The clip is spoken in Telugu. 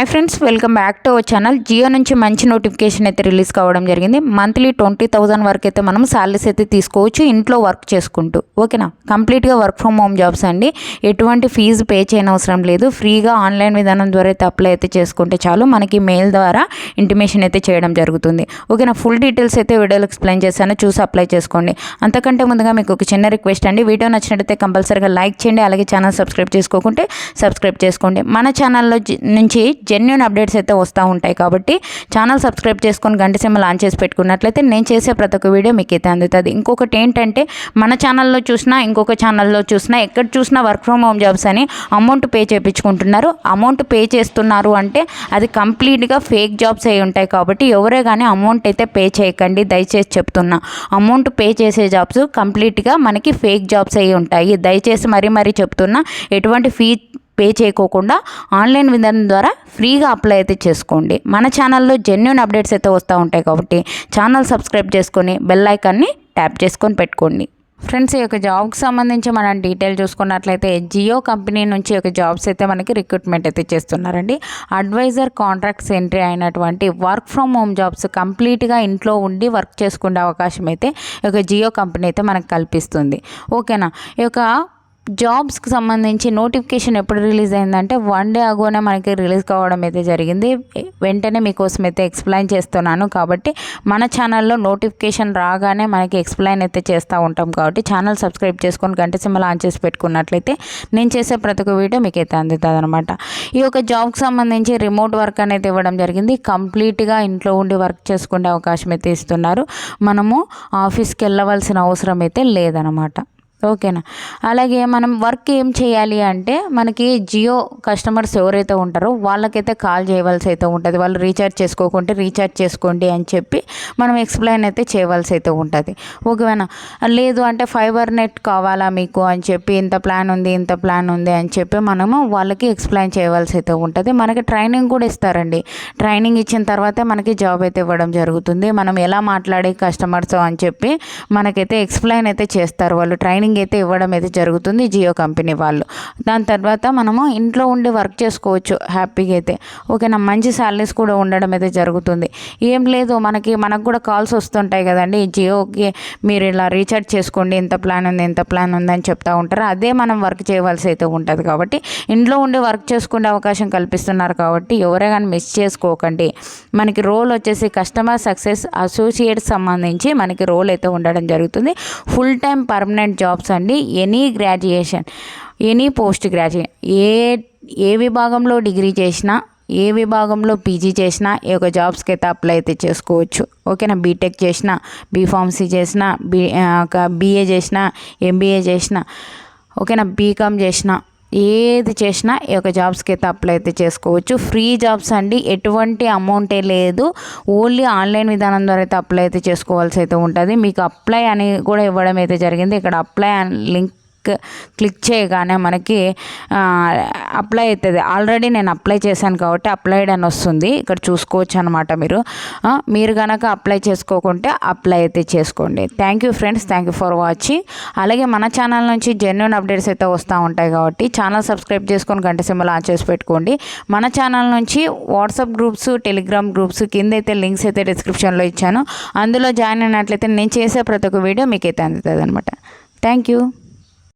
Hi friends, welcome back to our channel. Jio నుంచి మంచి నోటిఫికేషన్ అయితే రిలీజ్ కావడం జరిగింది. మంత్లీ 20,000 వరకు అయితే మనం సాలరీస్ అయితే తీసుకోవచ్చు ఇంట్లో వర్క్ చేసుకుంటూ. ఓకేనా, కంప్లీట్గా వర్క్ ఫ్రమ్ హోమ్ జాబ్స్ అండి. ఎటువంటి ఫీజు పే చేయని అవసరం లేదు. ఫ్రీగా ఆన్లైన్ విధానం ద్వారా అయితే అప్లై అయితే చేసుకుంటే చాలు. మనకి మెయిల్ ద్వారా ఇంటిమేషన్ అయితే చేయడం జరుగుతుంది. ఓకేనా, ఫుల్ డీటెయిల్స్ అయితే వీడియోలో ఎక్స్ప్లెయిన్ చేశాను, చూసి అప్లై చేసుకోండి. అంతకంటే ముందుగా మీకు ఒక చిన్న రిక్వెస్ట్ అండి, వీడియో నచ్చినట్టయితే కంపల్సరీగా లైక్ చేయండి. అలాగే ఛానల్ సబ్స్క్రైబ్ చేసుకోకుంటే సబ్స్క్రైబ్ చేసుకోండి. మన ఛానల్లో నుంచి జెన్యూన్ అప్డేట్స్ అయితే వస్తూ ఉంటాయి కాబట్టి ఛానల్ సబ్స్క్రైబ్ చేసుకొని గంట సింబల్ ఆన్ చేసి పెట్టుకున్నట్లయితే నేను చేసే ప్రతి ఒక్క వీడియో మీకు అయితే అందుతుంది. ఇంకొకటి ఏంటంటే, మన ఛానల్లో చూసినా ఇంకొక ఛానల్లో చూసినా ఎక్కడ చూసినా వర్క్ ఫ్రమ్ హోమ్ జాబ్స్ అని అమౌంట్ పే చేయించుకుంటున్నారు. అమౌంట్ పే చేస్తున్నారు అంటే అది కంప్లీట్గా ఫేక్ జాబ్స్ అయి ఉంటాయి కాబట్టి ఎవరే కానీ అమౌంట్ అయితే పే చేయకండి, దయచేసి చెప్తున్నా. అమౌంట్ పే చేసే జాబ్స్ కంప్లీట్గా మనకి ఫేక్ జాబ్స్ అయి ఉంటాయి. దయచేసి మరీ చెప్తున్నా, ఎటువంటి ఫీ పే చేయకోకుండా ఆన్లైన్ విధానం ద్వారా ఫ్రీగా అప్లై అయితే చేసుకోండి. మన ఛానల్లో జెన్యూన్ అప్డేట్స్ అయితే వస్తూ ఉంటాయి కాబట్టి ఛానల్ సబ్స్క్రైబ్ చేసుకొని బెల్ ఐకాన్ని ట్యాప్ చేసుకొని పెట్టుకోండి. ఫ్రెండ్స్, ఈ యొక్క జాబ్కి సంబంధించి మనం డీటెయిల్ చూసుకున్నట్లయితే జియో కంపెనీ నుంచి ఒక జాబ్స్ అయితే మనకి రిక్రూట్మెంట్ అయితే చేస్తున్నారండి. అడ్వైజర్ కాంట్రాక్ట్స్ ఎంట్రీ అయినటువంటి వర్క్ ఫ్రమ్ హోమ్ జాబ్స్ కంప్లీట్గా ఇంట్లో ఉండి వర్క్ చేసుకునే అవకాశం అయితే ఈ యొక్క జియో కంపెనీ అయితే మనకు కల్పిస్తుంది. ఓకేనా, ఈ యొక్క జాబ్స్కి సంబంధించి నోటిఫికేషన్ ఎప్పుడు రిలీజ్ అయిందంటే 1 డే అగోనే మనకి రిలీజ్ కావడం అయితే జరిగింది. వెంటనే మీకోసం అయితే ఎక్స్ప్లెయిన్ చేస్తున్నాను కాబట్టి మన ఛానల్లో నోటిఫికేషన్ రాగానే మనకి ఎక్స్ప్లెయిన్ అయితే చేస్తూ ఉంటాం కాబట్టి ఛానల్ సబ్స్క్రైబ్ చేసుకొని గంట సింబల్ ఆన్ చేసి పెట్టుకున్నట్లయితే నేను చేసే ప్రతి ఒక్క వీడియో మీకు అయితే అందుతుంది అనమాట. ఈ యొక్క జాబ్కి సంబంధించి రిమోట్ వర్క్ అనేది ఇవ్వడం జరిగింది. కంప్లీట్గా ఇంట్లో ఉండి వర్క్ చేసుకునే అవకాశం అయితే ఇస్తున్నారు. మనము ఆఫీస్కి వెళ్ళవలసిన అవసరం అయితే లేదనమాట. ఓకేనా, అలాగే మనం వర్క్ ఏం చేయాలి అంటే, మనకి జియో కస్టమర్స్ ఎవరైతే ఉంటారో వాళ్ళకైతే కాల్ చేయవలసి అయితే ఉంటుంది. వాళ్ళు రీఛార్జ్ చేసుకోకుంటే రీఛార్జ్ చేసుకోండి అని చెప్పి మనం ఎక్స్ప్లెయిన్ అయితే చేయవలసి అయితే ఉంటుంది. ఓకేనా, లేదు అంటే ఫైబర్ నెట్ కావాలా మీకు అని చెప్పి ఇంత ప్లాన్ ఉంది అని చెప్పి మనము వాళ్ళకి ఎక్స్ప్లెయిన్ చేయవలసి అయితే ఉంటుంది. మనకి ట్రైనింగ్ కూడా ఇస్తారండి. ట్రైనింగ్ ఇచ్చిన తర్వాతే మనకి జాబ్ అయితే ఇవ్వడం జరుగుతుంది. మనం ఎలా మాట్లాడే కస్టమర్స్ అని చెప్పి మనకైతే ఎక్స్ప్లెయిన్ అయితే చేస్తారు. వాళ్ళు ట్రైనింగ్ అయితే ఇవ్వడం అయితే జరుగుతుంది జియో కంపెనీ వాళ్ళు. దాని తర్వాత మనము ఇంట్లో ఉండి వర్క్ చేసుకోవచ్చు హ్యాపీగా అయితే. ఓకేనా, మంచి శాలరీస్ కూడా ఉండడం అయితే జరుగుతుంది. ఏం లేదు, మనకు కూడా కాల్స్ వస్తుంటాయి కదండి, జియోకి మీరు ఇలా రీఛార్జ్ చేసుకోండి, ఇంత ప్లాన్ ఉంది అని చెప్తూ ఉంటారు. అదే మనం వర్క్ చేయవలసి అయితే ఉంటుంది కాబట్టి ఇంట్లో ఉండి వర్క్ చేసుకునే అవకాశం కల్పిస్తున్నారు కాబట్టి ఎవరే కానీ మిస్ చేసుకోకండి. మనకి రోల్ వచ్చేసి కస్టమర్ సక్సెస్ అసోసియేట్ సంబంధించి మనకి రోల్ అయితే ఉండడం జరుగుతుంది. ఫుల్ టైం పర్మనెంట్ జాబ్స్ అండి. Any graduation, any post graduate, ఏ విభాగంలో డిగ్రీ చేసినా, ఏ విభాగంలో పీజీ చేసినా ఈ యొక్క జాబ్స్కి అయితే అప్లై అయితే చేసుకోవచ్చు. ఓకేనా, బీటెక్ చేసినా, బీఫార్మసీ చేసినా, బీఏ చేసినా, ఎంబీఏ చేసినా, ఓకేనా, బీకామ్ చేసినా, ఏది చేసినా ఈ యొక్క జాబ్స్కి అయితే అప్లై అయితే చేసుకోవచ్చు. ఫ్రీ జాబ్స్ అండి, ఎటువంటి అమౌంటే లేదు. ఓన్లీ ఆన్లైన్ విధానం ద్వారా అయితే అప్లై అయితే చేసుకోవాల్సి అయితే ఉంటుంది. మీకు అప్లై అని కూడా ఇవ్వడం అయితే జరిగింది. ఇక్కడ అప్లై అని లింక్ క్లిక్ చేయగానే మనకి అప్లై అవుతుంది. ఆల్రెడీ నేను అప్లై చేశాను కాబట్టి అప్లైడ్ అని వస్తుంది. ఇక్కడ చూసుకోవచ్చు అనమాట. మీరు కనుక అప్లై చేసుకోకుంటే అప్లై అయితే చేసుకోండి. Thank you friends, thank you for watching. అలాగే మన ఛానల్ నుంచి జెన్యూన్ అప్డేట్స్ అయితే వస్తూ ఉంటాయి కాబట్టి ఛానల్ సబ్స్క్రైబ్ చేసుకొని గంట సింబల్ ఆన్ చేసి పెట్టుకోండి. మన ఛానల్ నుంచి వాట్సాప్ గ్రూప్స్, టెలిగ్రామ్ గ్రూప్స్ కింద అయితే లింక్స్ అయితే డిస్క్రిప్షన్లో ఇచ్చాను. అందులో జాయిన్ అయినట్లయితే నేను చేసే ప్రతి ఒక్క వీడియో మీకు అయితే అందుతుంది అనమాట. Thank you.